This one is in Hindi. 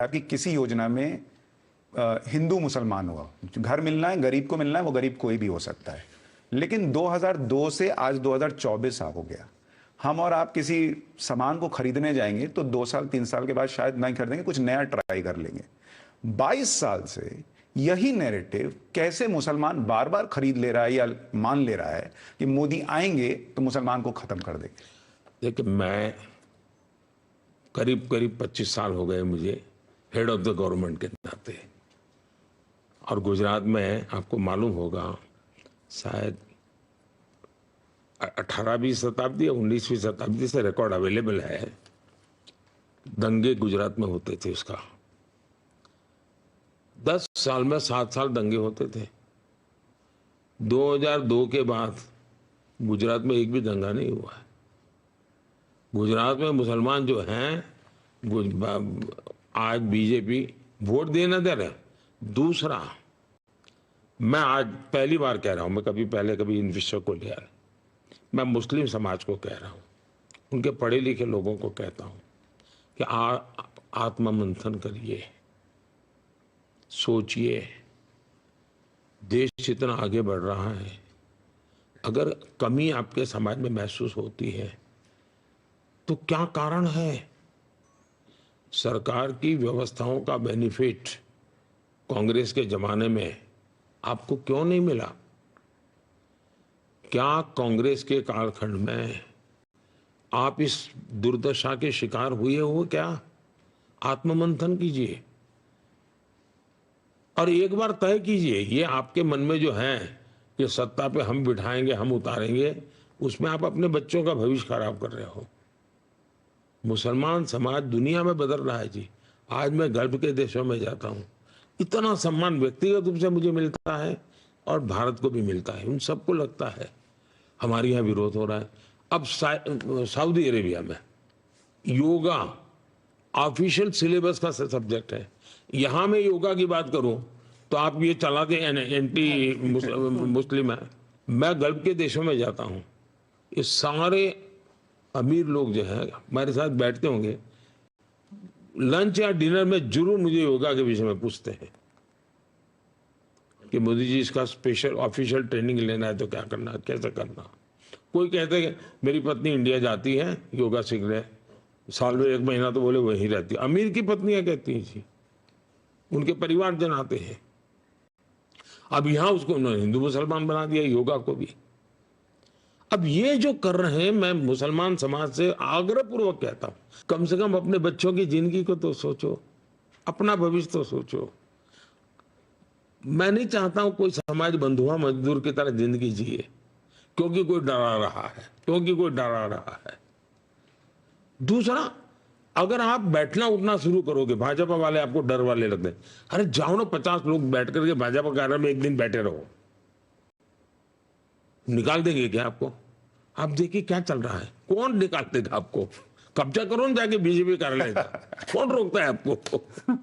कि किसी योजना में हिंदू मुसलमान हुआ, घर मिलना है, गरीब को मिलना है, वो गरीब कोई भी हो सकता है। लेकिन 2002 से आज 2024 हो गया, हम और आप किसी सामान को खरीदने जाएंगे तो 2 साल 3 साल के बाद शायद नहीं खरीदेंगे, कुछ नया ट्राई कर लेंगे। 22 साल से यही नैरेटिव कैसे मुसलमान बार बार खरीद ले रहा है या मान ले रहा है कि मोदी आएंगे तो मुसलमान को खत्म कर देंगे। देखिए, मैं करीब 25 साल हो गए मुझे हेड ऑफ द गवर्नमेंट के नाते, और गुजरात में आपको मालूम होगा शायद 18वीं शताब्दी या 19वीं शताब्दी से रिकॉर्ड अवेलेबल है, दंगे गुजरात में होते थे। उसका 10 साल में 7 साल दंगे होते थे। 2002 के बाद गुजरात में एक भी दंगा नहीं हुआ है। गुजरात में मुसलमान जो हैं आज बीजेपी वोट देना दे रहे। दूसरा, मैं आज पहली बार कह रहा हूं, मैं कभी पहले कभी इन विषयों को लिया, मैं मुस्लिम समाज को कह रहा हूं, उनके पढ़े लिखे लोगों को कहता हूं कि आत्ममंथन करिए, सोचिए, देश इतना आगे बढ़ रहा है, अगर कमी आपके समाज में महसूस होती है तो क्या कारण है? सरकार की व्यवस्थाओं का बेनिफिट कांग्रेस के जमाने में आपको क्यों नहीं मिला? क्या कांग्रेस के कालखंड में आप इस दुर्दशा के शिकार हुए हो क्या? आत्ममंथन कीजिए और एक बार तय कीजिए, ये आपके मन में जो है कि सत्ता पे हम बिठाएंगे, हम उतारेंगे, उसमें आप अपने बच्चों का भविष्य खराब कर रहे हो। मुसलमान समाज दुनिया में बदल रहा है जी। आज मैं गल्फ के देशों में जाता हूँ, इतना सम्मान व्यक्तिगत रूप से मुझे मिलता है और भारत को भी मिलता है। उन सबको लगता है हमारे यहाँ विरोध हो रहा है। अब सऊदी अरेबिया में योगा ऑफिशियल सिलेबस का सब्जेक्ट है। यहाँ मैं योगा की बात करूं तो आप ये चलाते एंटी मुस्लिम है। मैं गल्फ के देशों में जाता हूँ, ये सारे अमीर लोग जो है हमारे साथ बैठते होंगे, लंच या डिनर में जरूर मुझे योगा के विषय में पूछते हैं कि मोदी जी इसका स्पेशल ऑफिशियल ट्रेनिंग लेना है तो क्या करना, कैसे करना। कोई कहते हैं मेरी पत्नी इंडिया जाती है योगा सीखने, साल में 1 महीना तो बोले वहीं रहती है। अमीर की पत्नियां कहती हैं जी, उनके परिवार जन आते हैं। अब यहां उसको उन्होंने हिंदू मुसलमान बना दिया, योगा को भी। अब ये जो कर रहे हैं, मैं मुसलमान समाज से आग्रहपूर्वक कहता हूं, कम से कम अपने बच्चों की जिंदगी को तो सोचो, अपना भविष्य तो सोचो। मैं नहीं चाहता हूं कोई समाज बंधुआ मजदूर की तरह जिंदगी जिए क्योंकि कोई डरा रहा है, दूसरा, अगर आप बैठना उठना शुरू करोगे, भाजपा वाले आपको डर वाले लगते हैं, अरे जाओ ना 50 लोग बैठ करके भाजपा कार्यालय में एक दिन बैठे रहो, निकाल देंगे क्या आपको? आप देखिए क्या चल रहा है, कौन निकाल देगा आपको? कब्जा करो ना जाके बीजेपी कार्यालय का, कौन रोकता है आपको?